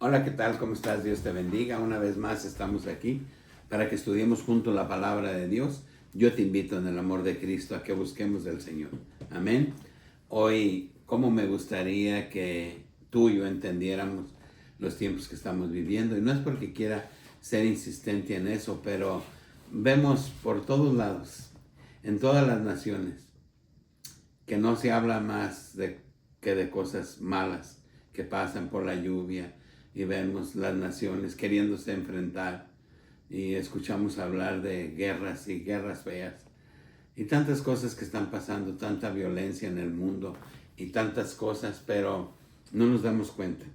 Hola, ¿qué tal? ¿Cómo estás? Dios te bendiga. Una vez más estamos aquí para que estudiemos juntos la palabra de Dios. Yo te invito en el amor de Cristo a que busquemos del Señor. Amén. Hoy, ¿cómo me gustaría que tú y yo entendiéramos los tiempos que estamos viviendo? Y no es porque quiera ser insistente en eso, pero vemos por todos lados, en todas las naciones, que no se habla más que de cosas malas que pasan por la lluvia, y vemos las naciones queriéndose enfrentar y escuchamos hablar de guerras y guerras feas y tantas cosas que están pasando, tanta violencia en el mundo y tantas cosas, pero no nos damos cuenta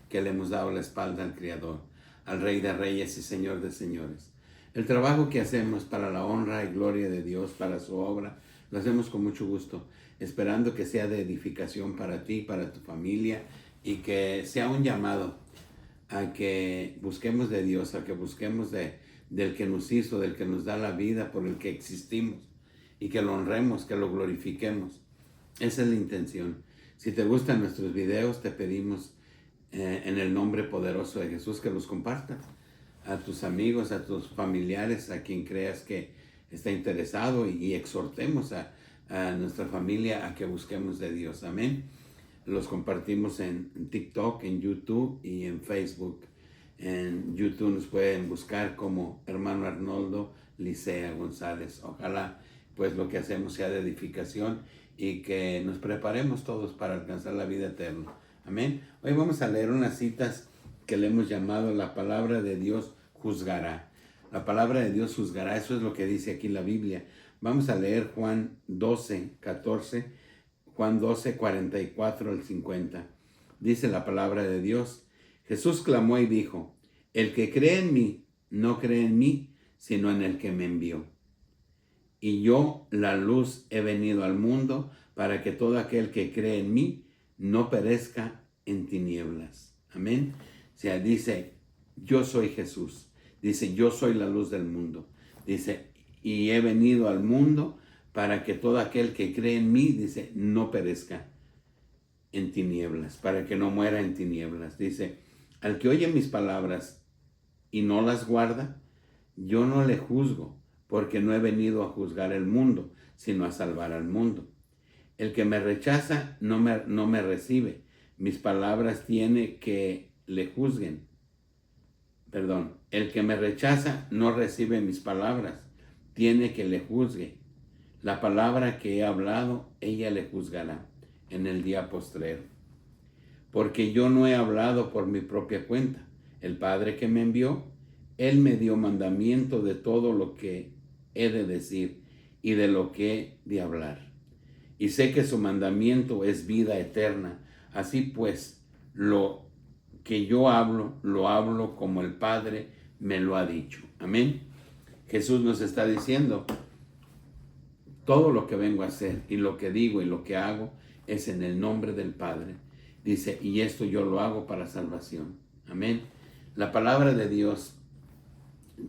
que le hemos dado la espalda al Creador, al Rey de Reyes y Señor de Señores. El trabajo que hacemos para la honra y gloria de Dios, para su obra, lo hacemos con mucho gusto, esperando que sea de edificación para ti, para tu familia, y que sea un llamado a que busquemos de Dios, a que busquemos del que nos hizo, del que nos da la vida, por el que existimos, y que lo honremos, que lo glorifiquemos. Esa es la intención. Si te gustan nuestros videos, te pedimos en el nombre poderoso de Jesús que los compartas a tus amigos, a tus familiares, a quien creas que está interesado, y exhortemos a nuestra familia a que busquemos de Dios. Amén. Los compartimos en TikTok, en YouTube y en Facebook. En YouTube nos pueden buscar como Hermano Arnoldo Licea González. Ojalá pues lo que hacemos sea de edificación y que nos preparemos todos para alcanzar la vida eterna. Amén. Hoy vamos a leer unas citas que le hemos llamado la palabra de Dios juzgará. La palabra de Dios juzgará, eso es lo que dice aquí la Biblia. Vamos a leer Juan 12, 14. Juan 12, 44 al 50. Dice la palabra de Dios: Jesús clamó y dijo: el que cree en mí, no cree en mí, sino en el que me envió. Y yo, la luz, he venido al mundo para que todo aquel que cree en mí no perezca en tinieblas. Amén. O sea, dice, yo soy Jesús. Dice, yo soy la luz del mundo. Dice, y he venido al mundo para que todo aquel que cree en mí, dice, no perezca en tinieblas, para que no muera en tinieblas. Dice, al que oye mis palabras y no las guarda, yo no le juzgo, porque no he venido a juzgar el mundo, sino a salvar al mundo. El que me rechaza no me recibe. Mis palabras tiene que le juzguen. Perdón, el que me rechaza no recibe mis palabras, tiene que le juzgue. La palabra que he hablado, ella le juzgará en el día postrero. Porque yo no he hablado por mi propia cuenta. El Padre que me envió, Él me dio mandamiento de todo lo que he de decir y de lo que he de hablar. Y sé que su mandamiento es vida eterna. Así pues, lo que yo hablo, lo hablo como el Padre me lo ha dicho. Amén. Jesús nos está diciendo, todo lo que vengo a hacer y lo que digo y lo que hago es en el nombre del Padre. Dice, y esto yo lo hago para salvación. Amén. La palabra de Dios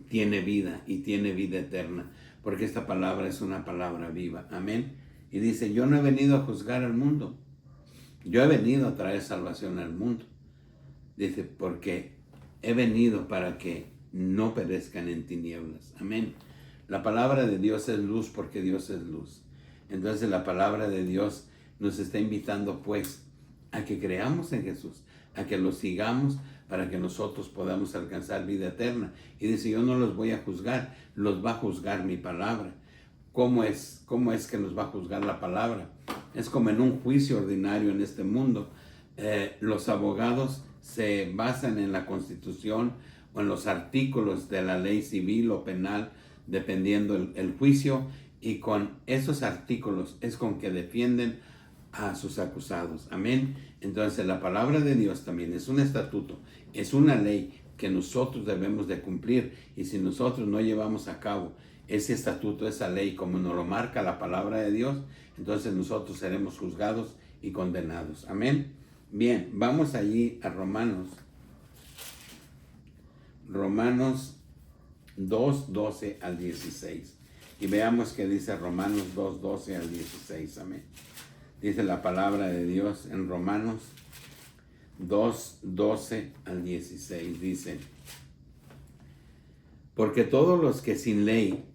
tiene vida y tiene vida eterna, porque esta palabra es una palabra viva. Amén. Y dice, yo no he venido a juzgar al mundo. Yo he venido a traer salvación al mundo. Dice, porque he venido para que no perezcan en tinieblas. Amén. La palabra de Dios es luz porque Dios es luz. Entonces la palabra de Dios nos está invitando pues a que creamos en Jesús, a que lo sigamos para que nosotros podamos alcanzar vida eterna. Y dice, yo no los voy a juzgar, los va a juzgar mi palabra. ¿Cómo es que nos va a juzgar la palabra? Es como en un juicio ordinario en este mundo. Los abogados se basan en la Constitución o en los artículos de la ley civil o penal, dependiendo el juicio, y con esos artículos es con que defienden a sus acusados. Amén. Entonces la palabra de Dios también es un estatuto, es una ley que nosotros debemos de cumplir, y si nosotros no llevamos a cabo ese estatuto, esa ley, como nos lo marca la palabra de Dios, entonces nosotros seremos juzgados y condenados. Amén. Bien, vamos allí a Romanos 2, 12 al 16. Y veamos qué dice Romanos 2, 12 al 16. Amén. Dice la palabra de Dios en Romanos 2, 12 al 16 dice: porque todos los que sin ley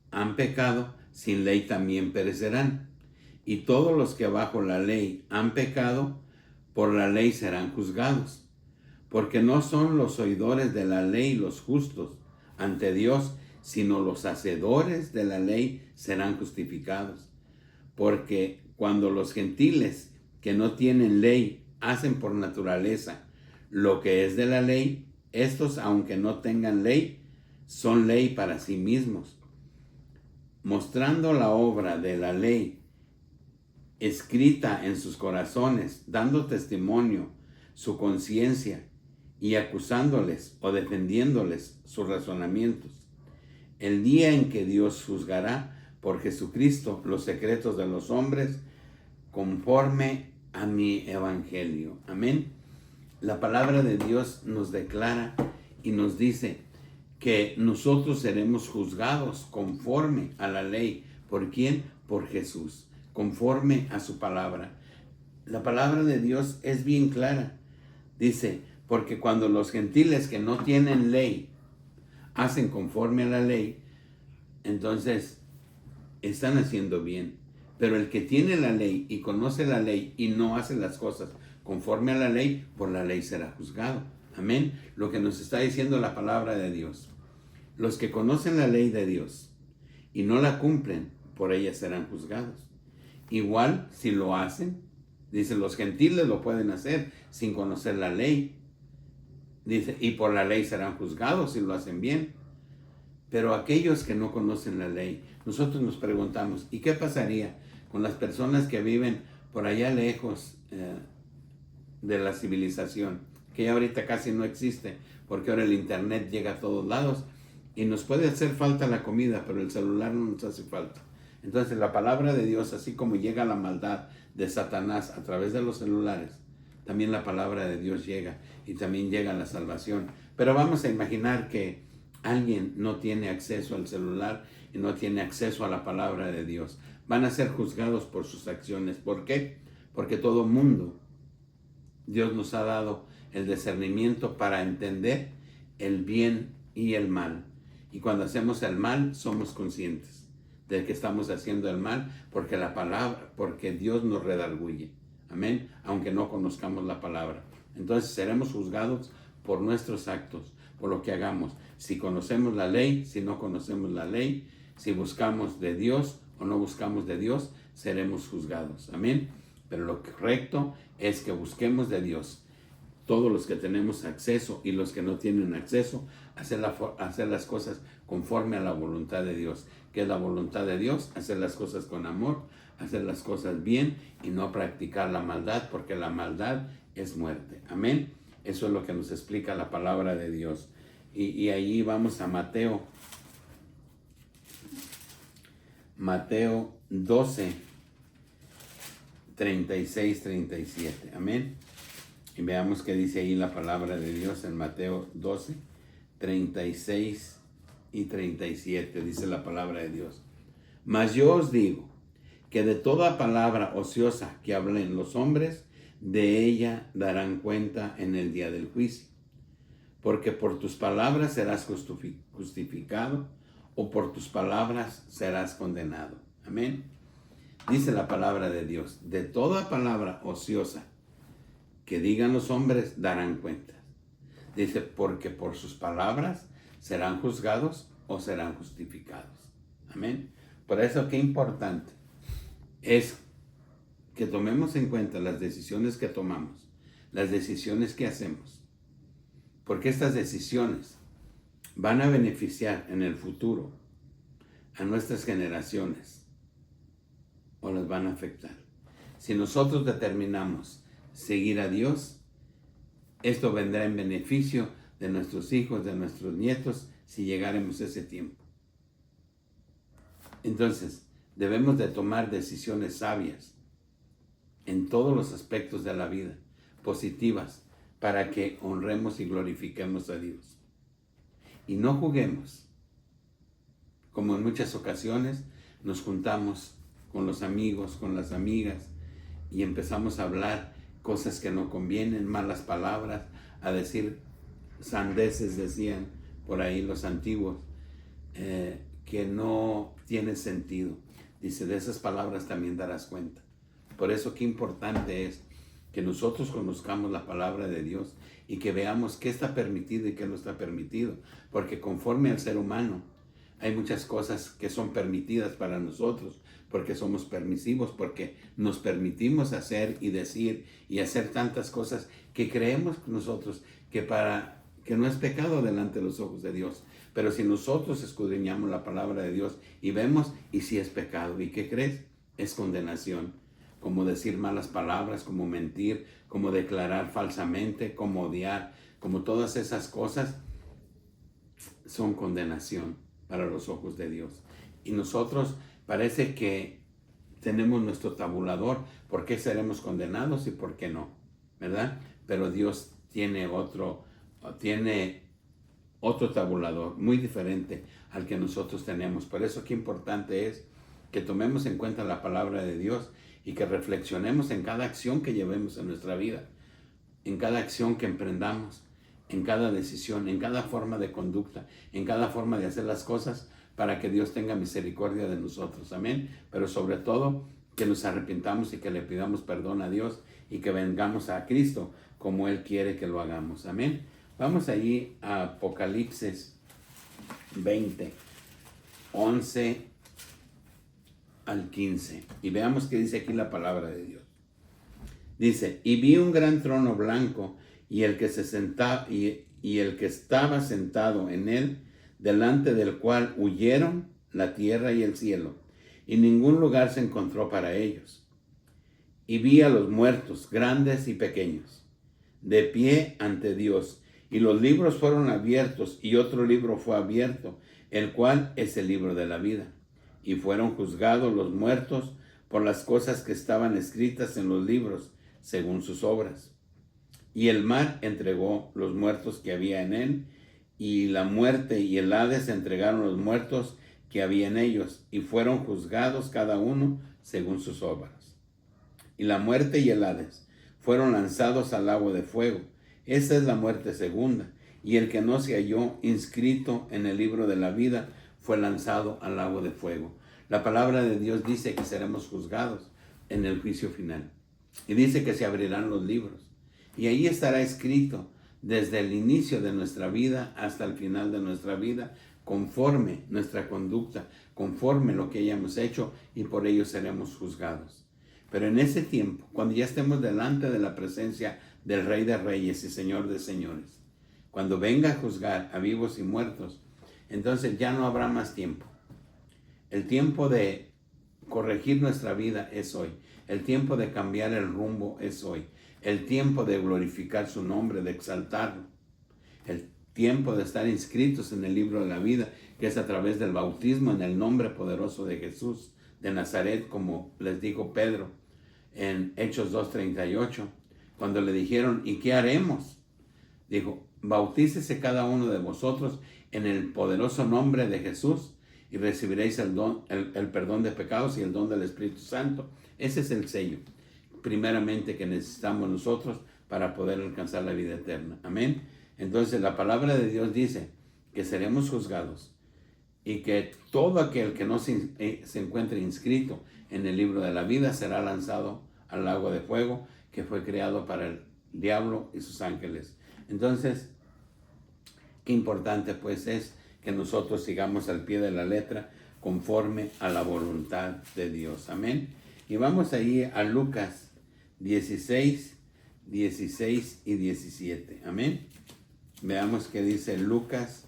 han pecado, sin ley también perecerán. Y todos los que bajo la ley han pecado, por la ley serán juzgados. Porque no son los oidores de la ley los justos ante Dios, sino los hacedores de la ley serán justificados. Porque cuando los gentiles que no tienen ley hacen por naturaleza lo que es de la ley, estos, aunque no tengan ley, son ley para sí mismos, mostrando la obra de la ley escrita en sus corazones, dando testimonio su conciencia y acusándoles o defendiéndoles sus razonamientos. El día en que Dios juzgará por Jesucristo los secretos de los hombres conforme a mi evangelio. Amén. La palabra de Dios nos declara y nos dice que nosotros seremos juzgados conforme a la ley. ¿Por quién? Por Jesús, conforme a su palabra. La palabra de Dios es bien clara. Dice, porque cuando los gentiles que no tienen ley hacen conforme a la ley, entonces están haciendo bien. Pero el que tiene la ley y conoce la ley y no hace las cosas conforme a la ley, por la ley será juzgado. Amén. Lo que nos está diciendo la palabra de Dios. Los que conocen la ley de Dios y no la cumplen, por ella serán juzgados. Igual, si lo hacen, dice, los gentiles lo pueden hacer sin conocer la ley. Dice, y por la ley serán juzgados si lo hacen bien. Pero aquellos que no conocen la ley, nosotros nos preguntamos, ¿y qué pasaría con las personas que viven por allá lejos de la civilización? Que ya ahorita casi no existe, porque ahora el internet llega a todos lados y nos puede hacer falta la comida, pero el celular no nos hace falta. Entonces la palabra de Dios, así como llega la maldad de Satanás a través de los celulares, también la palabra de Dios llega y también llega la salvación. Pero vamos a imaginar que alguien no tiene acceso al celular y no tiene acceso a la palabra de Dios. Van a ser juzgados por sus acciones. ¿Por qué? Porque todo mundo, Dios nos ha dado el discernimiento para entender el bien y el mal. Y cuando hacemos el mal, somos conscientes de que estamos haciendo el mal, porque la palabra, porque Dios nos redarguye. Amén. Aunque no conozcamos la palabra. Entonces seremos juzgados por nuestros actos, por lo que hagamos. Si conocemos la ley, si no conocemos la ley, si buscamos de Dios o no buscamos de Dios, seremos juzgados. Amén. Pero lo correcto es que busquemos de Dios. Todos los que tenemos acceso y los que no tienen acceso, hacer las cosas conforme a la voluntad de Dios. ¿Qué es la voluntad de Dios? Hacer las cosas con amor, hacer las cosas bien y no practicar la maldad, porque la maldad es muerte. Amén. Eso es lo que nos explica la palabra de Dios. Y ahí vamos a Mateo 12, 36, 37. Amén. Y veamos qué dice ahí la palabra de Dios en Mateo 12, 36 y 37. Dice la palabra de Dios. Mas yo os digo que de toda palabra ociosa que hablen los hombres, de ella darán cuenta en el día del juicio. Porque por tus palabras serás justificado o por tus palabras serás condenado. Amén. Dice la palabra de Dios, de toda palabra ociosa que digan los hombres darán cuenta. Dice, porque por sus palabras serán juzgados o serán justificados. Amén. Por eso qué importante es que tomemos en cuenta las decisiones que tomamos, las decisiones que hacemos, porque estas decisiones van a beneficiar en el futuro a nuestras generaciones o las van a afectar. Si nosotros determinamos seguir a Dios, esto vendrá en beneficio de nuestros hijos, de nuestros nietos, si llegáramos a ese tiempo. Entonces, debemos de tomar decisiones sabias en todos los aspectos de la vida, positivas, para que honremos y glorifiquemos a Dios. Y no juguemos, como en muchas ocasiones nos juntamos con los amigos, con las amigas, y empezamos a hablar cosas que no convienen, malas palabras, a decir sandeces, decían por ahí los antiguos, que no tiene sentido. Dice, de esas palabras también darás cuenta. Por eso qué importante es que nosotros conozcamos la palabra de Dios y que veamos qué está permitido y qué no está permitido. Porque conforme al ser humano, hay muchas cosas que son permitidas para nosotros, porque somos permisivos, porque nos permitimos hacer y decir y hacer tantas cosas que creemos nosotros que no es pecado delante de los ojos de Dios. Pero si nosotros escudriñamos la palabra de Dios y vemos, y si es pecado, ¿y qué crees? Es condenación. Como decir malas palabras, como mentir, como declarar falsamente, como odiar, como todas esas cosas son condenación para los ojos de Dios. Y nosotros parece que tenemos nuestro tabulador, ¿por qué seremos condenados y por qué no? ¿Verdad? Pero Dios tiene otro tabulador muy diferente al que nosotros tenemos. Por eso qué importante es que tomemos en cuenta la palabra de Dios y que reflexionemos en cada acción que llevemos en nuestra vida, en cada acción que emprendamos, en cada decisión, en cada forma de conducta, en cada forma de hacer las cosas, para que Dios tenga misericordia de nosotros. Amén. Pero sobre todo, que nos arrepintamos y que le pidamos perdón a Dios y que vengamos a Cristo como Él quiere que lo hagamos. Amén. Vamos allí a Apocalipsis 20, 11 al 15. Y veamos qué dice aquí la palabra de Dios. Dice, y vi un gran trono blanco y el que estaba sentado en él, delante del cual huyeron la tierra y el cielo, y ningún lugar se encontró para ellos. Y vi a los muertos, grandes y pequeños, de pie ante Dios, y los libros fueron abiertos, y otro libro fue abierto, el cual es el libro de la vida. Y fueron juzgados los muertos por las cosas que estaban escritas en los libros, según sus obras. Y el mar entregó los muertos que había en él, y la muerte y el Hades entregaron los muertos que había en ellos, y fueron juzgados cada uno según sus obras. Y la muerte y el Hades fueron lanzados al lago de fuego. Esa es la muerte segunda. Y el que no se halló inscrito en el libro de la vida fue lanzado al lago de fuego. La palabra de Dios dice que seremos juzgados en el juicio final. Y dice que se abrirán los libros. Y ahí estará escrito desde el inicio de nuestra vida hasta el final de nuestra vida, conforme nuestra conducta, conforme lo que hayamos hecho, y por ello seremos juzgados. Pero en ese tiempo, cuando ya estemos delante de la presencia del Rey de Reyes y Señor de Señores, cuando venga a juzgar a vivos y muertos, entonces ya no habrá más tiempo. El tiempo de corregir nuestra vida es hoy. El tiempo de cambiar el rumbo es hoy. El tiempo de glorificar su nombre, de exaltarlo. El tiempo de estar inscritos en el libro de la vida, que es a través del bautismo en el nombre poderoso de Jesús de Nazaret, como les dijo Pedro en Hechos 2:38, cuando le dijeron, ¿y qué haremos? Dijo, bautícese cada uno de vosotros en el poderoso nombre de Jesús y recibiréis el perdón de pecados y el don del Espíritu Santo. Ese es el sello, primeramente, que necesitamos nosotros para poder alcanzar la vida eterna. Amén. Entonces la palabra de Dios dice que seremos juzgados y que todo aquel que no se encuentre inscrito en el libro de la vida será lanzado al lago de fuego, que fue creado para el diablo y sus ángeles. Entonces, qué importante pues es que nosotros sigamos al pie de la letra conforme a la voluntad de Dios. Amén. Y vamos ahí a Lucas 16, 16 y 17. Amén. Veamos qué dice Lucas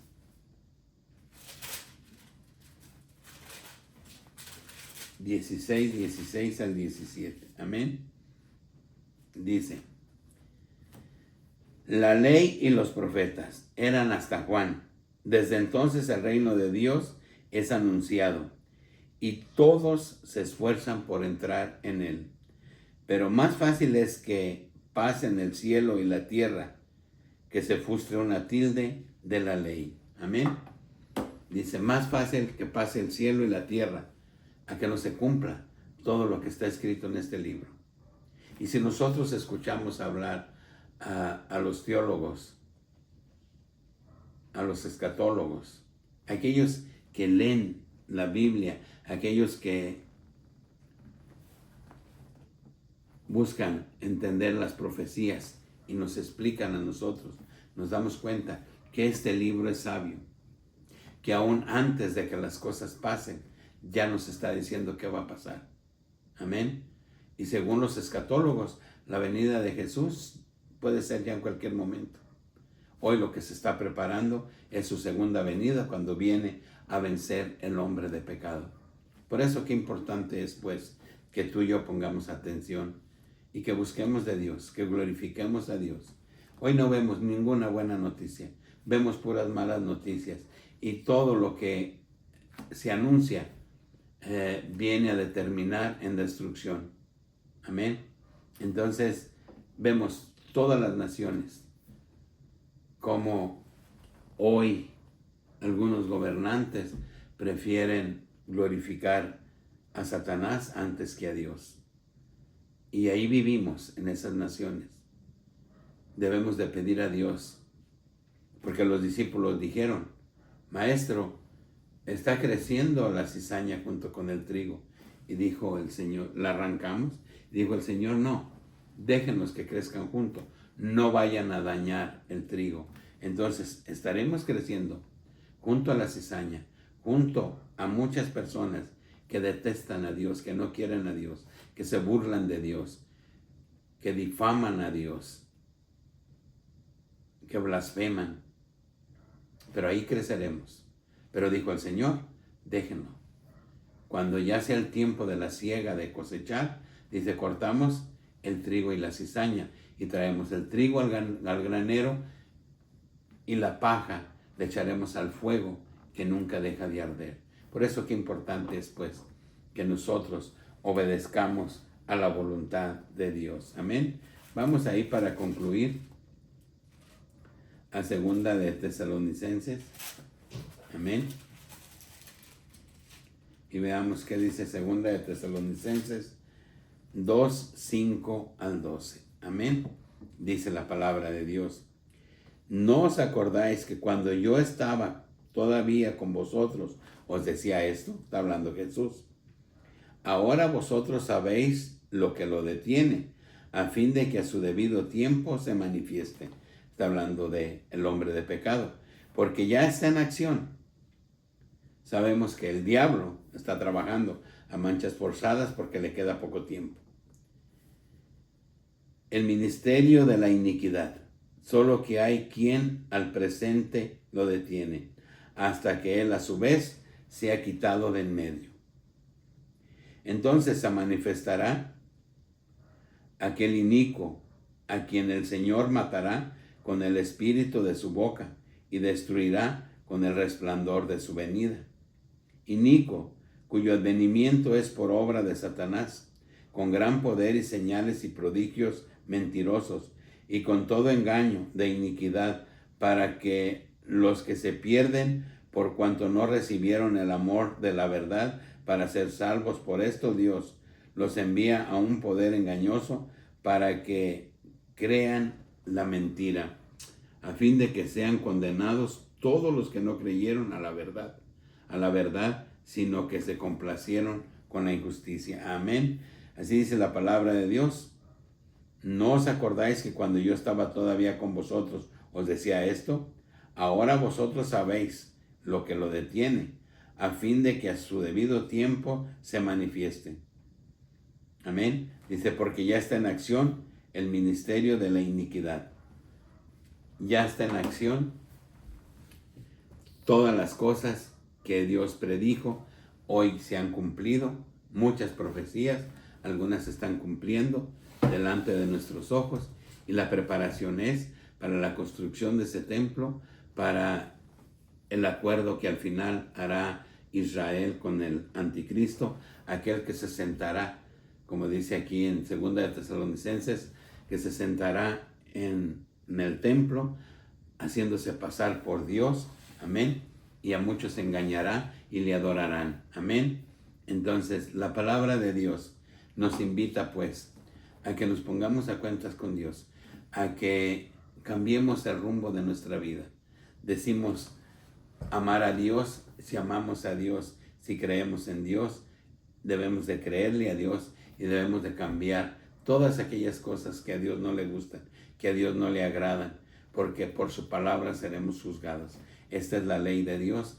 16, 16 al 17. Amén. Dice, la ley y los profetas eran hasta Juan. Desde entonces el reino de Dios es anunciado y todos se esfuerzan por entrar en él. Pero más fácil es que pasen el cielo y la tierra que se frustre una tilde de la ley. Amén. Dice, más fácil que pase el cielo y la tierra a que no se cumpla todo lo que está escrito en este libro. Y si nosotros escuchamos hablar a los teólogos, a los escatólogos, aquellos que leen la Biblia, aquellos que buscan entender las profecías y nos explican a nosotros, nos damos cuenta que este libro es sabio, que aún antes de que las cosas pasen, ya nos está diciendo qué va a pasar. Amén. Y según los escatólogos, la venida de Jesús puede ser ya en cualquier momento. Hoy lo que se está preparando es su segunda venida, cuando viene a vencer el hombre de pecado. Por eso qué importante es, pues, que tú y yo pongamos atención y que busquemos de Dios, que glorifiquemos a Dios. Hoy no vemos ninguna buena noticia, vemos puras malas noticias, y todo lo que se anuncia viene a determinar en destrucción. Amén. Entonces vemos todas las naciones como hoy algunos gobernantes prefieren glorificar a Satanás antes que a Dios. Y ahí vivimos en esas naciones. Debemos de pedir a Dios, porque los discípulos dijeron: Maestro, está creciendo la cizaña junto con el trigo. Y dijo el Señor, ¿la arrancamos? Y dijo el Señor, no, déjenlos que crezcan juntos, no vayan a dañar el trigo. Entonces estaremos creciendo junto a la cizaña, junto a muchas personas que detestan a Dios, que no quieren a Dios, que se burlan de Dios, que difaman a Dios, que blasfeman. Pero ahí creceremos. Pero dijo el Señor, déjenlo. Cuando ya sea el tiempo de la siega, de cosechar, dice, cortamos el trigo y la cizaña y traemos el trigo al granero, y la paja le echaremos al fuego que nunca deja de arder. Por eso qué importante es, pues, que nosotros obedezcamos a la voluntad de Dios. Amén. Vamos ahí para concluir a segunda de Tesalonicenses. Amén. Y veamos qué dice segunda de Tesalonicenses 2, 5 al 12. Amén. Dice la palabra de Dios. ¿No os acordáis que cuando yo estaba todavía con vosotros os decía esto? Está hablando Jesús. Ahora vosotros sabéis lo que lo detiene, a fin de que a su debido tiempo se manifieste. Está hablando del hombre de pecado, porque ya está en acción. Sabemos que el diablo está trabajando a manchas forzadas porque le queda poco tiempo. El ministerio de la iniquidad, solo que hay quien al presente lo detiene, hasta que él a su vez sea quitado de en medio. Entonces se manifestará aquel inicuo, a quien el Señor matará con el espíritu de su boca y destruirá con el resplandor de su venida. Inicuo, cuyo advenimiento es por obra de Satanás, con gran poder y señales y prodigios mentirosos, y con todo engaño de iniquidad, para que los que se pierden, por cuanto no recibieron el amor de la verdad para ser salvos, por esto Dios los envía a un poder engañoso para que crean la mentira, a fin de que sean condenados todos los que no creyeron a la verdad, sino que se complacieron con la injusticia. Amén. Así dice la palabra de Dios. ¿No os acordáis que cuando yo estaba todavía con vosotros os decía esto? Ahora vosotros sabéis lo que lo detiene, a fin de que a su debido tiempo se manifieste. Amén. Dice, porque ya está en acción el ministerio de la iniquidad. Ya está en acción todas las cosas que Dios predijo, hoy se han cumplido. Muchas profecías, algunas se están cumpliendo delante de nuestros ojos, y la preparación es para la construcción de ese templo, para el acuerdo que al final hará Israel con el anticristo, aquel que se sentará, como dice aquí en 2 de Tesalonicenses, que se sentará en el templo, haciéndose pasar por Dios. Amén. Y a muchos engañará y le adorarán. Amén. Entonces, la palabra de Dios nos invita, pues, a que nos pongamos a cuentas con Dios, a que cambiemos el rumbo de nuestra vida. Decimos amar a Dios. Si amamos a Dios, si creemos en Dios, debemos de creerle a Dios y debemos de cambiar todas aquellas cosas que a Dios no le gustan, que a Dios no le agradan, porque por su palabra seremos juzgados. Esta es la ley de Dios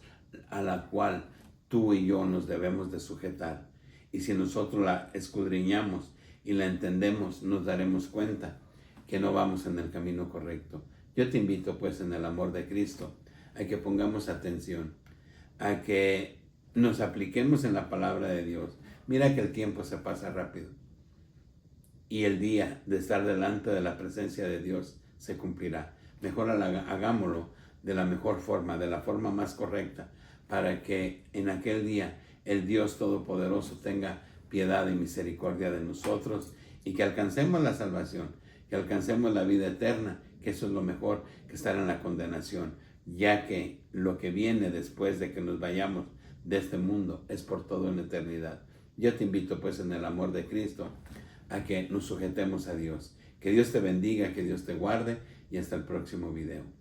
a la cual tú y yo nos debemos de sujetar. Y si nosotros la escudriñamos y la entendemos, nos daremos cuenta que no vamos en el camino correcto. Yo te invito pues en el amor de Cristo a que pongamos atención, a que nos apliquemos en la palabra de Dios. Mira que el tiempo se pasa rápido y el día de estar delante de la presencia de Dios se cumplirá. Mejor hagámoslo de la mejor forma, de la forma más correcta, para que en aquel día el Dios Todopoderoso tenga piedad y misericordia de nosotros y que alcancemos la salvación, que alcancemos la vida eterna, que eso es lo mejor que estar en la condenación, ya que lo que viene después de que nos vayamos de este mundo es por todo en la eternidad. Yo te invito pues en el amor de Cristo a que nos sujetemos a Dios. Que Dios te bendiga, que Dios te guarde y hasta el próximo video.